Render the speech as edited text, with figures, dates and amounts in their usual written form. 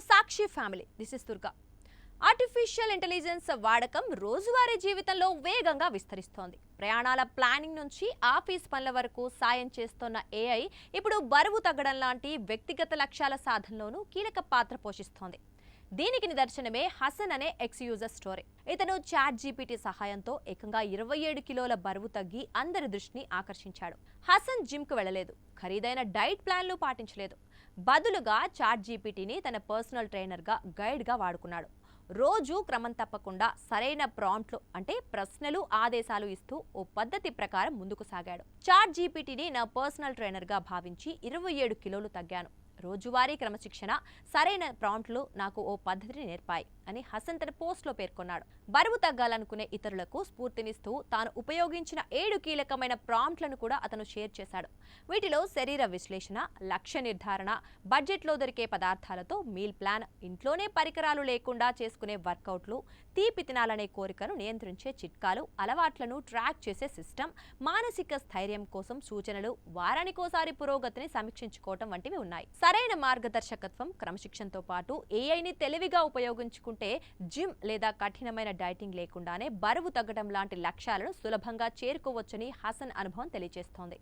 Sakshi family, this is Durga. Artificial intelligence వాడకం రోజువారీ జీవితంలో వేగంగా విస్తరిస్తోంది. ప్రయాణాల ప్లానింగ్ నుంచి ఆఫీస్ పనుల వరకు సాయం చేస్తున్న ఏఐ ఇప్పుడు బరువు తగ్గడం లాంటి వ్యక్తిగత లక్ష్యాల సాధనలోనూ కీలక పాత్ర పోషిస్తోంది. దీనికి నిదర్శనమే హసన్ అనే ఎక్స్ యూజర్ స్టోరీ. ఇతను చాట్ జీపీటీ సహాయంతో ఏకంగా 27 కిలోల బరువు తగ్గి అందరి దృష్టిని ఆకర్షించాడు. హసన్ జిమ్ కు వెళ్లలేదు, ఖరీదైన డైట్ ప్లాన్లు పాటించలేదు. బదులుగా చాట్ జీపీటీని తన పర్సనల్ ట్రైనర్ గా, గైడ్ గా వాడుకున్నాడు. రోజు క్రమం తప్పకుండా సరైన ప్రాంప్ట్లు అంటే ప్రశ్నలు, ఆదేశాలు ఇస్తూ ఓ పద్ధతి ప్రకారం ముందుకు సాగాడు. చాట్ జీపీటీని నా పర్సనల్ ట్రైనర్ గా భావించి 27 కిలోలు తగ్గాను. రోజువారీ క్రమశిక్షణ, సరైన ప్రాంప్ట్లు నాకు ఓ పద్ధతిని నేర్పాయి అని హసన్ తన పోస్ట్లో పేర్కొన్నాడు. బరువు తగ్గాలనుకునే ఇతరులకు స్ఫూర్తినిస్తూ తాను ఉపయోగించిన 7 కీలకమైన ప్రాంప్ట్లను కూడా అతను షేర్ చేశాడు. వీటిలో శరీర విశ్లేషణ, లక్ష్య నిర్ధారణ, బడ్జెట్లో దొరికే పదార్థాలతో మీల్ ప్లాన్, ఇంట్లోనే పరికరాలు లేకుండా చేసుకునే వర్కౌట్లు, తీపి తినాలనే కోరికను నియంత్రించే చిట్కాలు, అలవాట్లను ట్రాక్ చేసే సిస్టమ్, మానసిక స్థైర్యం కోసం సూచనలు, వారానికోసారి పురోగతిని సమీక్షించుకోవటం వంటివి ఉన్నాయి. సరైన మార్గదర్శకత్వం, క్రమశిక్షణతో పాటు ఏఐని తెలివిగా ఉపయోగించుకుంటే జిమ్ లేదా కఠినమైన డైటింగ్ లేకుండానే బరువు తగ్గడం లాంటి లక్ష్యాలను సులభంగా చేరుకోవచ్చని హసన్ అనుభవం తెలియజేస్తోంది.